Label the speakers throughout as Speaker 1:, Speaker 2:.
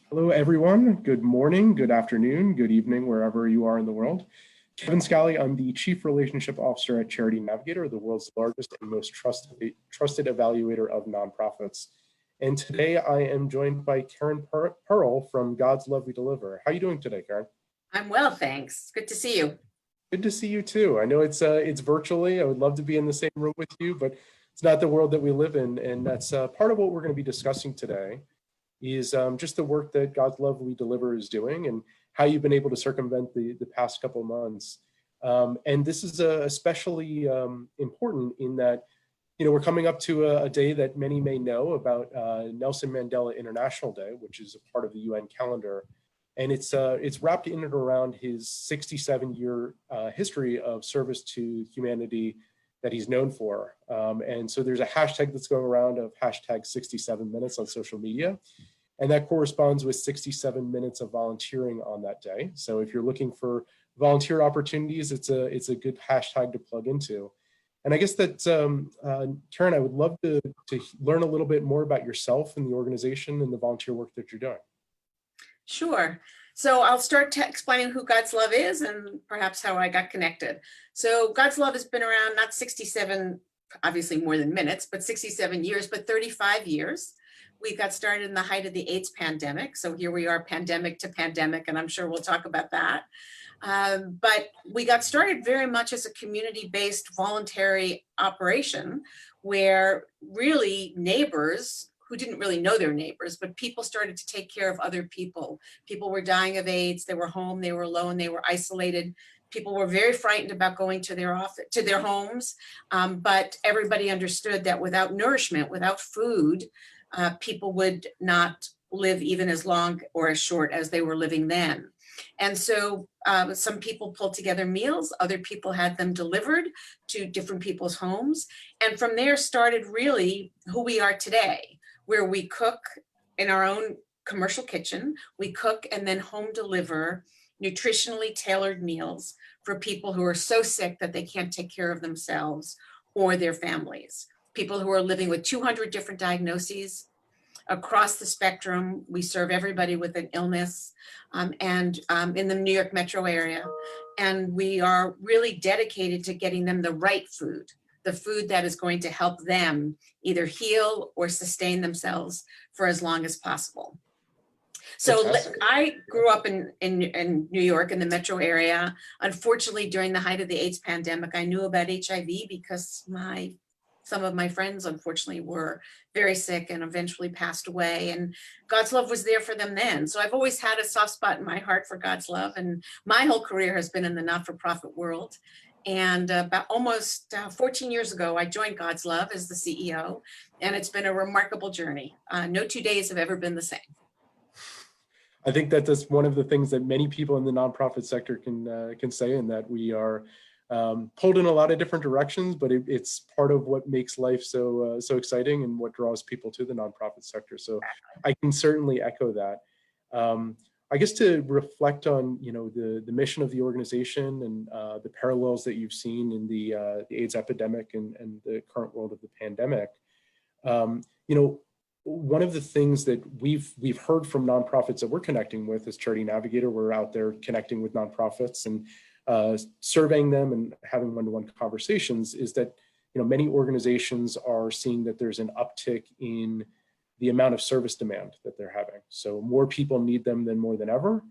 Speaker 1: Hello, everyone. Good morning, good afternoon, good evening, wherever you are in the world. Kevin Scally, I'm the Chief Relationship Officer at Charity Navigator, the world's largest and most trusted evaluator of nonprofits. And today I am joined by Karen Pearl from God's Love We Deliver. How are you doing today, Karen?
Speaker 2: I'm well, thanks. Good to see you.
Speaker 1: Good to see you too. I know it's virtually. I would love to be in the same room with you, but it's not the world that we live in. And that's part of what we're going to be discussing today. Is just the work that God's Love We Deliver is doing and how you've been able to circumvent the past couple of months. And this is especially important in that, we're coming up to a day that many may know about Nelson Mandela International Day, which is a part of the UN calendar. And it's wrapped in and around his 67-year history of service to humanity that he's known for. And so there's a hashtag that's going around of hashtag 67 minutes on social media. And that corresponds with 67 minutes of volunteering on that day. So if you're looking for volunteer opportunities, it's a good hashtag to plug into. And I guess that, Karen, I would love to learn a little bit more about yourself and the organization and the volunteer work that you're doing.
Speaker 2: Sure. So I'll start explaining who God's Love is and perhaps how I got connected. So God's Love has been around, not 67, obviously more than minutes, but 67 years, but 35 years. We got started in the height of the AIDS pandemic. So here we are, pandemic to pandemic, and I'm sure we'll talk about that. But we got started very much as a community-based voluntary operation where really neighbors who didn't really know their neighbors, but people started to take care of other people. People were dying of AIDS, they were home, they were alone, they were isolated. People were very frightened about going to their homes, but everybody understood that without nourishment, without food, people would not live even as long or as short as they were living then. And so some people pulled together meals, other people had them delivered to different people's homes. And from there started really who we are today, where we cook in our own commercial kitchen, we cook and then home deliver nutritionally tailored meals for people who are so sick that they can't take care of themselves or their families. People who are living with 200 different diagnoses across the spectrum. We serve everybody with an illness and in the New York metro area. And we are really dedicated to getting them the right food, the food that is going to help them either heal or sustain themselves for as long as possible. So fantastic. I grew up in New York in the metro area. Unfortunately, during the height of the AIDS pandemic, I knew about HIV because some of my friends, unfortunately, were very sick and eventually passed away. And God's Love was there for them then. So I've always had a soft spot in my heart for God's Love. And my whole career has been in the not-for-profit world. And about almost 14 years ago, I joined God's Love as the CEO. And it's been a remarkable journey. No 2 days have ever been the same.
Speaker 1: I think that that's one of the things that many people in the nonprofit sector can say, in that we are pulled in a lot of different directions, but it's part of what makes life so exciting and what draws people to the nonprofit sector. So I can certainly echo that. I guess to reflect on the mission of the organization and the parallels that you've seen in the AIDS epidemic and the current world of the pandemic. One of the things that we've heard from nonprofits that we're connecting with as Charity Navigator, we're out there connecting with nonprofits and surveying them and having one-to-one conversations, is that many organizations are seeing that there's an uptick in the amount of service demand that they're having. So more people need them than more than ever.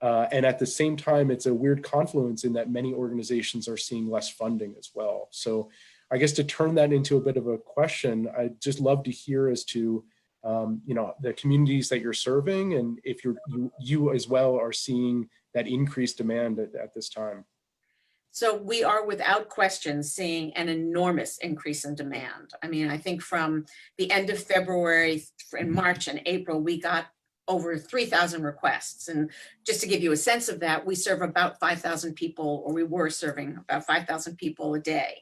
Speaker 1: And at the same time, it's a weird confluence in that many organizations are seeing less funding as well. So I guess to turn that into a bit of a question, I'd just love to hear as to the communities that you're serving, and if you as well are seeing that increased demand at this time.
Speaker 2: So we are without question seeing an enormous increase in demand. I mean, I think from the end of February, in March and April, we got over 3,000 requests. And just to give you a sense of that, we serve about 5,000 people, or we were serving about 5,000 people a day.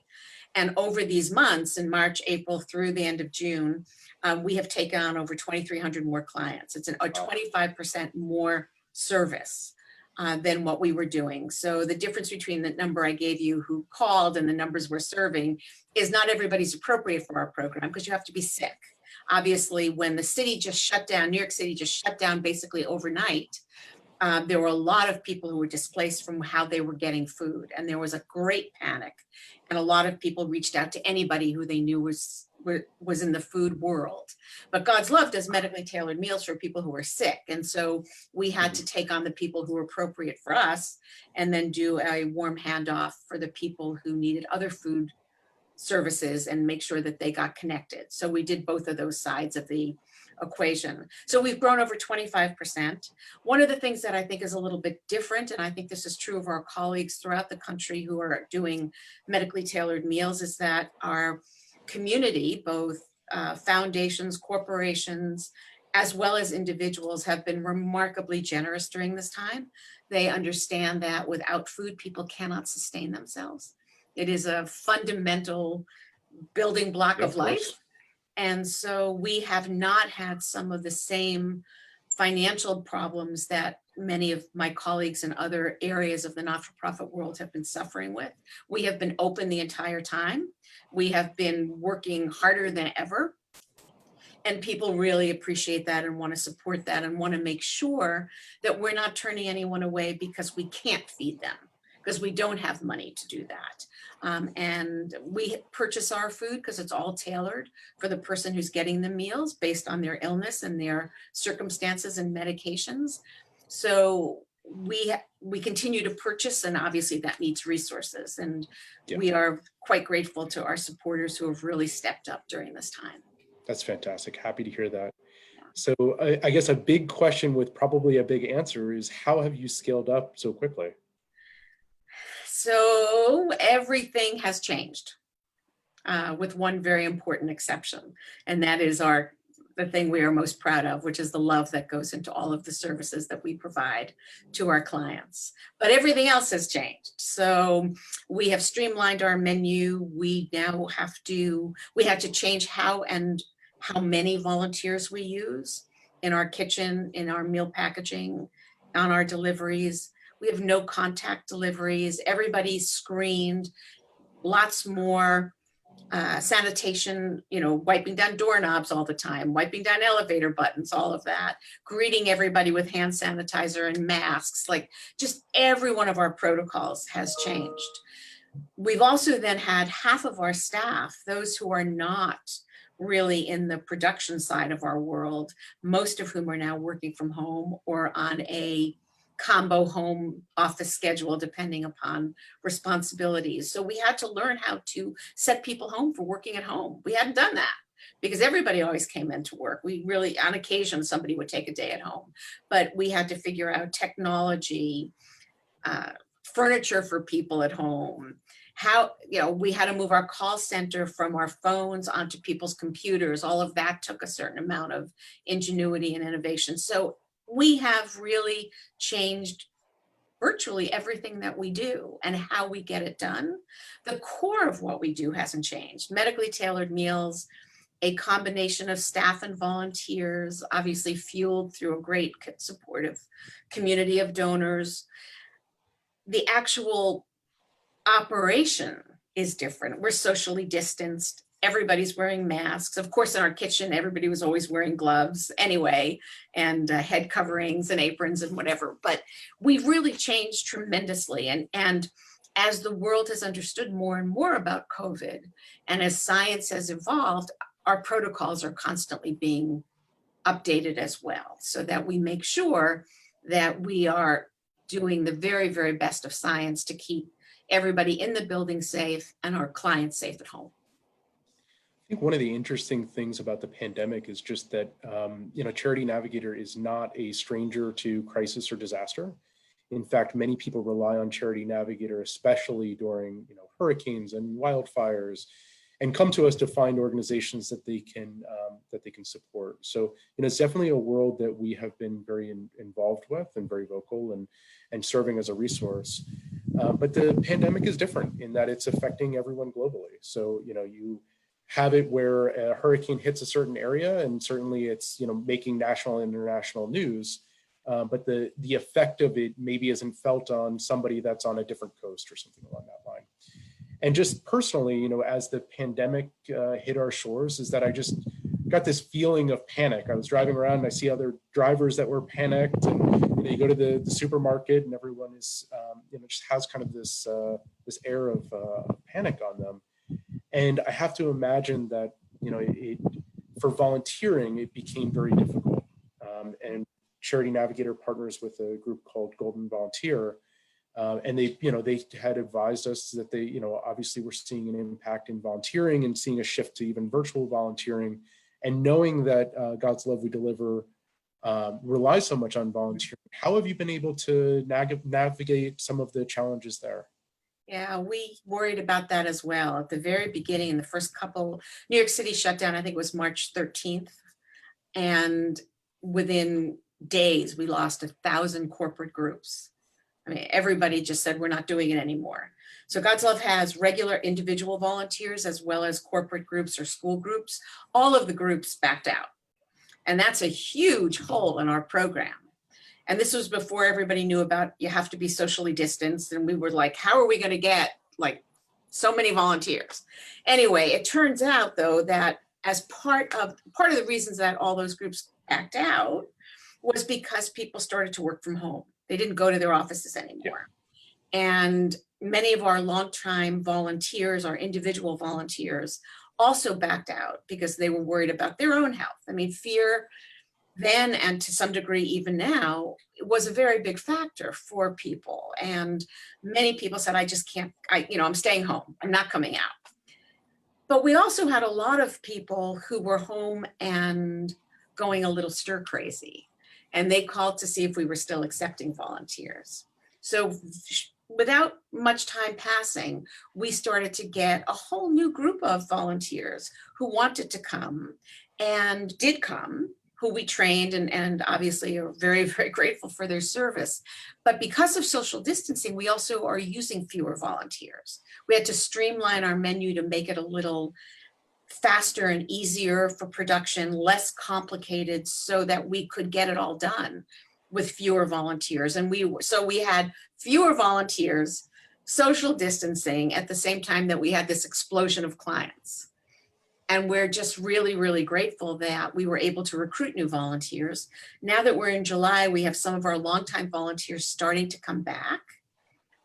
Speaker 2: And over these months, in March, April, through the end of June, we have taken on over 2,300 more clients. It's a 25% more service than what we were doing. So the difference between the number I gave you who called and the numbers we're serving is not everybody's appropriate for our program, because you have to be sick. Obviously, when the city just shut down, New York City just shut down basically overnight, there were a lot of people who were displaced from how they were getting food, and there was a great panic. And a lot of people reached out to anybody who they knew was in the food world. But God's Love does medically tailored meals for people who are sick. And so we had to take on the people who were appropriate for us and then do a warm handoff for the people who needed other food services and make sure that they got connected. So we did both of those sides of the equation. So we've grown over 25%. One of the things that I think is a little bit different, and I think this is true of our colleagues throughout the country who are doing medically tailored meals, is that our community, both foundations, corporations, as well as individuals, have been remarkably generous during this time. They understand that without food, people cannot sustain themselves. It is a fundamental building block of life. And so we have not had some of the same financial problems that many of my colleagues in other areas of the not-for-profit world have been suffering with. We have been open the entire time. We have been working harder than ever. And people really appreciate that and want to support that and want to make sure that we're not turning anyone away because we can't feed them, because we don't have money to do that. And we purchase our food because it's all tailored for the person who's getting the meals based on their illness and their circumstances and medications. So we continue to purchase, and obviously that needs resources. And we are quite grateful to our supporters who have really stepped up during this time.
Speaker 1: That's fantastic. Happy to hear that. So I guess a big question with probably a big answer is, how have you scaled up so quickly?
Speaker 2: So everything has changed, with one very important exception, and that is the thing we are most proud of, which is the love that goes into all of the services that we provide to our clients. But everything else has changed. So we have streamlined our menu. We now we had to change how many volunteers we use in our kitchen, in our meal packaging, on our deliveries. We have no contact deliveries. Everybody's screened. Lots more sanitation, wiping down doorknobs all the time, wiping down elevator buttons, all of that, greeting everybody with hand sanitizer and masks. Like, just every one of our protocols has changed. We've also then had half of our staff, those who are not really in the production side of our world, most of whom are now working from home or on a combo home office schedule, depending upon responsibilities. So we had to learn how to set people home for working at home. We hadn't done that because everybody always came into work. We really, on occasion, somebody would take a day at home, but we had to figure out technology, furniture for people at home, how, we had to move our call center from our phones onto people's computers. All of that took a certain amount of ingenuity and innovation. So we have really changed virtually everything that we do and how we get it done. The core of what we do hasn't changed. Medically tailored meals, a combination of staff and volunteers, obviously fueled through a great supportive community of donors. The actual operation is different. We're socially distanced. Everybody's wearing masks. Of course, in our kitchen, everybody was always wearing gloves anyway, and head coverings and aprons and whatever. But we've really changed tremendously. And as the world has understood more and more about COVID, and as science has evolved, our protocols are constantly being updated as well, so that we make sure that we are doing the very, very best of science to keep everybody in the building safe and our clients safe at home.
Speaker 1: I think one of the interesting things about the pandemic is just that, Charity Navigator is not a stranger to crisis or disaster. In fact, many people rely on Charity Navigator, especially during, hurricanes and wildfires, and come to us to find organizations that they can support. So, it's definitely a world that we have been very involved with and very vocal and serving as a resource. But the pandemic is different in that it's affecting everyone globally. So, you have it where a hurricane hits a certain area, and certainly it's making national and international news, but the effect of it maybe isn't felt on somebody that's on a different coast or something along that line. And just personally, as the pandemic hit our shores, is that I just got this feeling of panic. I was driving around and I see other drivers that were panicked, and you go to the supermarket and everyone is, just has kind of this this air of panic on them. And I have to imagine that, for volunteering, it became very difficult. And Charity Navigator partners with a group called Golden Volunteer. And they had advised us that they, obviously were seeing an impact in volunteering and seeing a shift to even virtual volunteering. And knowing that God's Love We Deliver relies so much on volunteering, how have you been able to navigate some of the challenges there?
Speaker 2: Yeah, we worried about that as well. At the very beginning, in the first couple, New York City shut down, I think it was March 13th. And within days, we lost 1,000 corporate groups. I mean, everybody just said, we're not doing it anymore. So God's Love has regular individual volunteers as well as corporate groups or school groups. All of the groups backed out. And that's a huge hole in our program. And this was before everybody knew about you have to be socially distanced. And we were like, how are we going to get like so many volunteers? Anyway, it turns out, though, that as part of the reasons that all those groups backed out was because people started to work from home. They didn't go to their offices anymore. Yeah. And many of our longtime volunteers, our individual volunteers, also backed out because they were worried about their own health. I mean, fear then, and to some degree even now, it was a very big factor for people. And many people said, I just can't, I'm staying home. I'm not coming out. But we also had a lot of people who were home and going a little stir crazy. And they called to see if we were still accepting volunteers. So without much time passing, we started to get a whole new group of volunteers who wanted to come and did come, who we trained and obviously are very, very grateful for their service. But because of social distancing, we also are using fewer volunteers. We had to streamline our menu to make it a little faster and easier for production, less complicated, so that we could get it all done with fewer volunteers. And we had fewer volunteers, social distancing at the same time that we had this explosion of clients. And we're just really, really grateful that we were able to recruit new volunteers. Now that we're in July, we have some of our longtime volunteers starting to come back.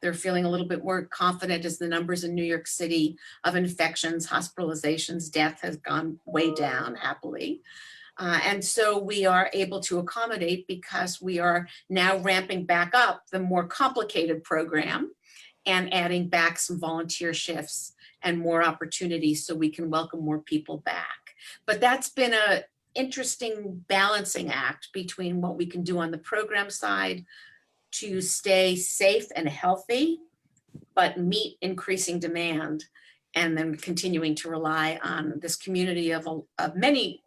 Speaker 2: They're feeling a little bit more confident as the numbers in New York City of infections, hospitalizations, death has gone way down, happily. And so we are able to accommodate because we are now ramping back up the more complicated program and adding back some volunteer shifts and more opportunities so we can welcome more people back. But that's been an interesting balancing act between what we can do on the program side to stay safe and healthy, but meet increasing demand, and then continuing to rely on this community of many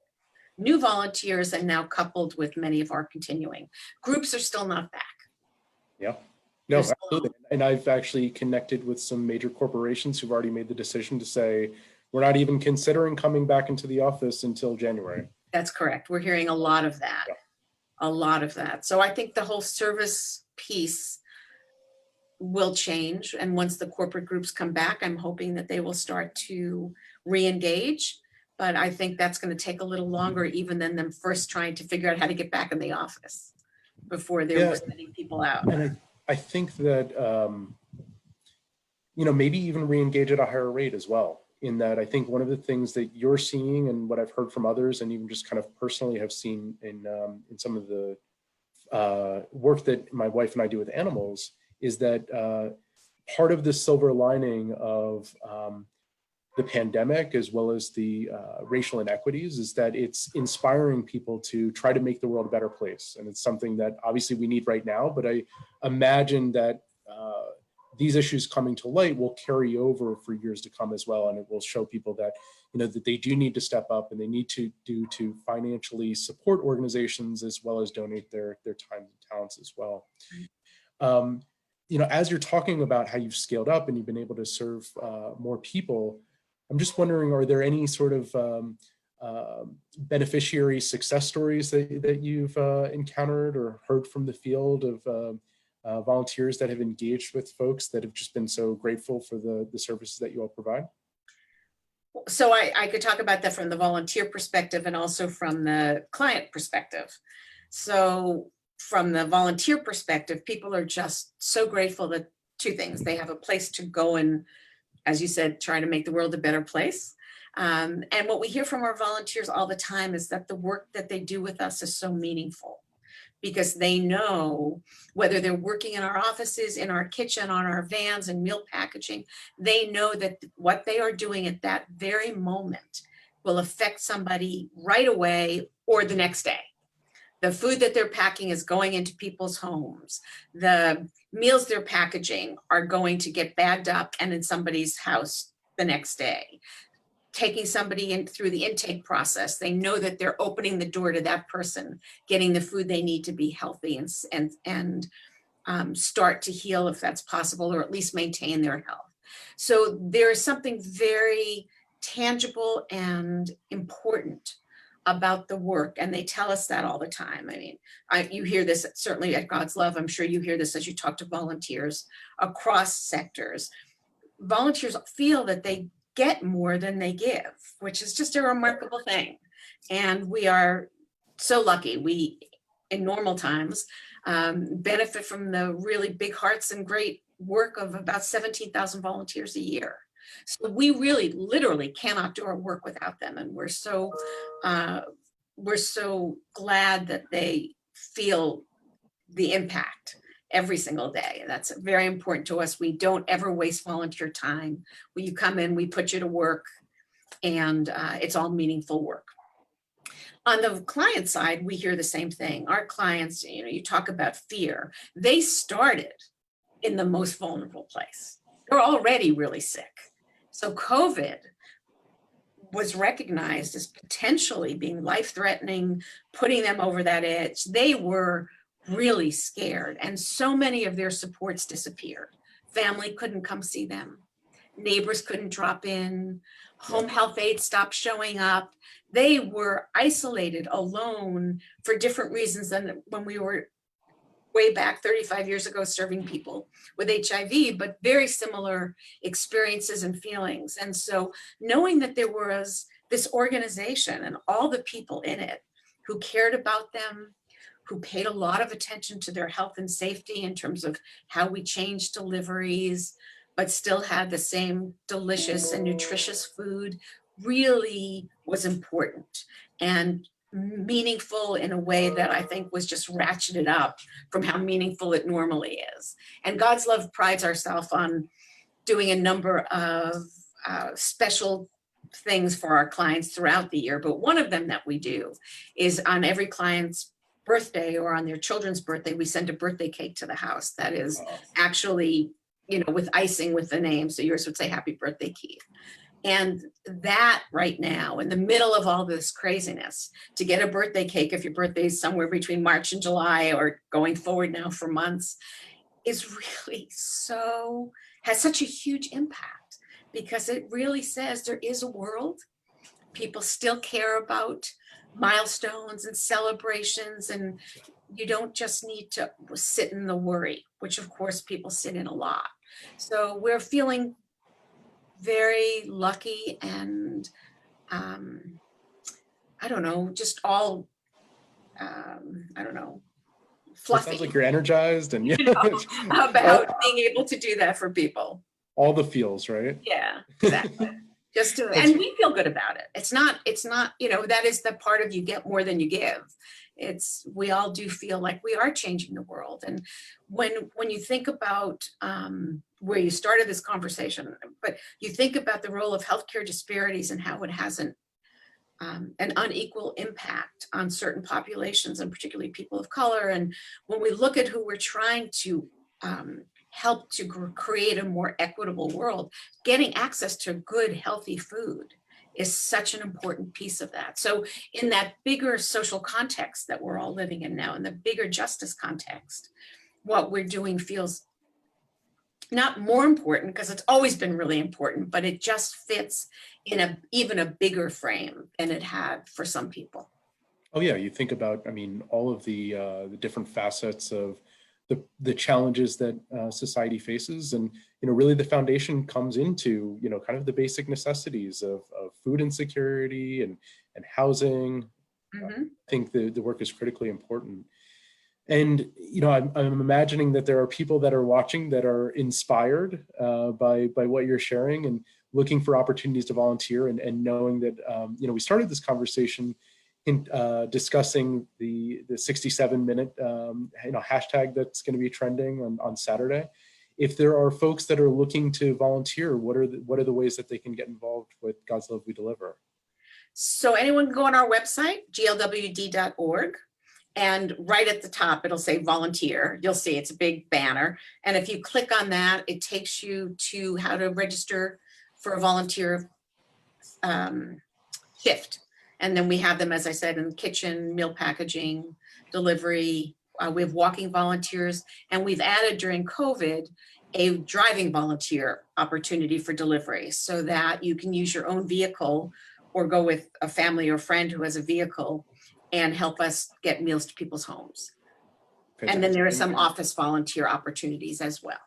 Speaker 2: new volunteers, and now coupled with many of our continuing. Groups are still not back.
Speaker 1: Yeah. No, absolutely. And I've actually connected with some major corporations who've already made the decision to say, we're not even considering coming back into the office until January.
Speaker 2: That's correct. We're hearing a lot of that. Yeah. A lot of that. So I think the whole service piece will change. And once the corporate groups come back, I'm hoping that they will start to re-engage. But I think that's going to take a little longer even than them first trying to figure out how to get back in the office before they're sending people out.
Speaker 1: And I think that, maybe even re-engage at a higher rate as well. In that, I think one of the things that you're seeing and what I've heard from others, and even just kind of personally have seen in some of the work that my wife and I do with animals, is that part of the silver lining of the pandemic, as well as the racial inequities, is that it's inspiring people to try to make the world a better place. And it's something that obviously we need right now, but I imagine that these issues coming to light will carry over for years to come as well. And it will show people that, that they do need to step up and they need to financially support organizations as well as donate their time and talents as well. As you're talking about how you've scaled up and you've been able to serve more people, I'm just wondering, are there any sort of beneficiary success stories that you've encountered or heard from the field of volunteers that have engaged with folks that have just been so grateful for the services that you all provide?
Speaker 2: So I could talk about that from the volunteer perspective and also from the client perspective. So from the volunteer perspective, people are just so grateful that two things: they have a place to go and, as you said, try to make the world a better place. And what we hear from our volunteers all the time is that the work that they do with us is so meaningful, because they know, whether they're working in our offices, in our kitchen, on our vans and meal packaging, they know that what they are doing at that very moment will affect somebody right away or the next day. The food that they're packing is going into people's homes. The meals they're packaging are going to get bagged up and in somebody's house the next day. Taking somebody in through the intake process, they know that they're opening the door to that person getting the food they need to be healthy and start to heal if that's possible, or at least maintain their health. So there is something very tangible and important about the work, and they tell us that all the time. I mean, you hear this certainly at God's Love. I'm sure you hear this as you talk to volunteers across sectors. Volunteers feel that they get more than they give, which is just a remarkable thing. And we are so lucky. We, in normal times, benefit from the really big hearts and great work of about 17,000 volunteers a year. So we really literally cannot do our work without them. And we're so glad that they feel the impact every single day. And that's very important to us. We don't ever waste volunteer time. When you come in, we put you to work, and it's all meaningful work. On the client side, we hear the same thing. Our clients, you talk about fear. They started in the most vulnerable place. They're already really sick. So COVID was recognized as potentially being life-threatening, putting them over that edge. They were really scared, and so many of their supports disappeared. Family couldn't come see them. Neighbors couldn't drop in. Home health aides stopped showing up. They were isolated, alone, for different reasons than when we were way back 35 years ago serving people with HIV, but very similar experiences and feelings. And so knowing that there was this organization and all the people in it who cared about them, who paid a lot of attention to their health and safety in terms of how we changed deliveries, but still had the same delicious and nutritious food, really was important and meaningful in a way that I think was just ratcheted up from how meaningful it normally is. And God's Love prides ourselves on doing a number of special things for our clients throughout the year. But one of them that we do is on every client's birthday or on their children's birthday, we send a birthday cake to the house that is actually, with icing with the name. So yours would say happy birthday, Keith. And that right now, in the middle of all this craziness, to get a birthday cake, if your birthday is somewhere between March and July or going forward now for months, is really has such a huge impact, because it really says there is a world. People still care about milestones and celebrations, and you don't just need to sit in the worry, which of course people sit in a lot. So we're feeling very lucky and I don't know, just all I don't know,
Speaker 1: It sounds
Speaker 2: fluffy,
Speaker 1: like you're energized and
Speaker 2: about being able to do that for people.
Speaker 1: all the feels, right?
Speaker 2: Yeah, exactly. Just to, and we feel good about it. It's not, that is the part of you get more than you give. We all do feel like we are changing the world. And when you think about where you started this conversation, but you think about the role of healthcare disparities and how it has an unequal impact on certain populations, and particularly people of color. And when we look at who we're trying to help to create a more equitable world, getting access to good, healthy food is such an important piece of that. So in that bigger social context that we're all living in now, in the bigger justice context, what we're doing feels not more important, because it's always been really important, but it just fits in even a bigger frame than it had for some people.
Speaker 1: Oh yeah, you think about, all of the different facets of the challenges that society faces. And, really the foundation comes into, kind of the basic necessities of food insecurity and housing.
Speaker 2: Mhm.
Speaker 1: I think the work is critically important. And, I'm imagining that there are people that are watching that are inspired by what you're sharing and looking for opportunities to volunteer, and knowing that, we started this conversation in discussing the 67-minute, hashtag that's going to be trending on Saturday. If there are folks that are looking to volunteer, what are the ways that they can get involved with God's Love We Deliver?
Speaker 2: So anyone can go on our website, glwd.org, and right at the top, it'll say volunteer. You'll see it's a big banner. And if you click on that, it takes you to how to register for a volunteer shift. And then we have them, as I said, in the kitchen, meal packaging, delivery. We have walking volunteers, and we've added during COVID a driving volunteer opportunity for delivery, so that you can use your own vehicle or go with a family or friend who has a vehicle and help us get meals to people's homes. And then there are some office volunteer opportunities as well.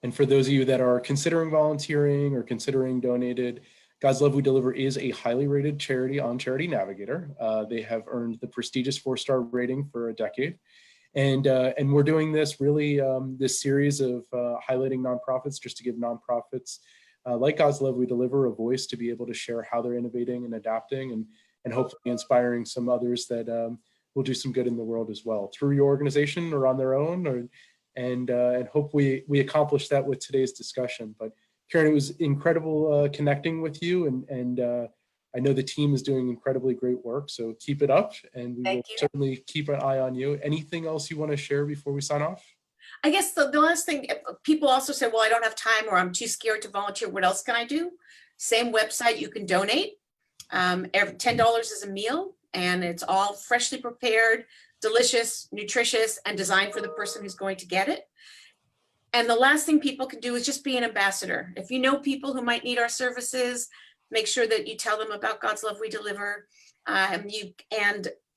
Speaker 1: And for those of you that are considering volunteering or considering donated, God's Love We Deliver is a highly rated charity on Charity Navigator. They have earned the prestigious 4-star rating for a decade. And we're doing this really, this series of highlighting nonprofits, just to give nonprofits like God's Love We Deliver a voice to be able to share how they're innovating and adapting, and hopefully inspiring some others that will do some good in the world as well, through your organization or on their own, and hope we accomplish that with today's discussion. But Karen, it was incredible connecting with you, and I know the team is doing incredibly great work, so keep it up, and we will certainly keep an eye on you. Anything else you want to share before we sign off?
Speaker 2: I guess the last thing, people also say, well, I don't have time, or I'm too scared to volunteer. What else can I do? Same website, you can donate. $10 is a meal, and it's all freshly prepared, delicious, nutritious, and designed for the person who's going to get it. And the last thing people can do is just be an ambassador. If you know people who might need our services, make sure that you tell them about God's Love We Deliver.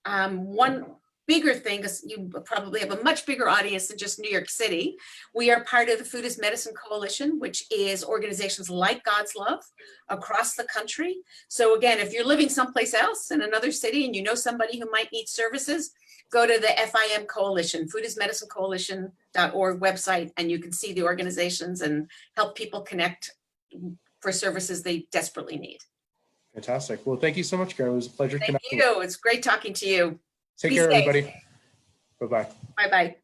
Speaker 2: One bigger thing, because you probably have a much bigger audience than just New York City. We are part of the Food is Medicine Coalition, which is organizations like God's Love across the country. So again, if you're living someplace else in another city and you know somebody who might need services, go to the FIM Coalition, foodismedicinecoalition.org website, and you can see the organizations and help people connect for services they desperately need.
Speaker 1: Fantastic. Well, thank you so much, Karen. It was a pleasure connecting.
Speaker 2: Thank you. It's great talking to you.
Speaker 1: Take care, everybody. Bye-bye.
Speaker 2: Bye-bye.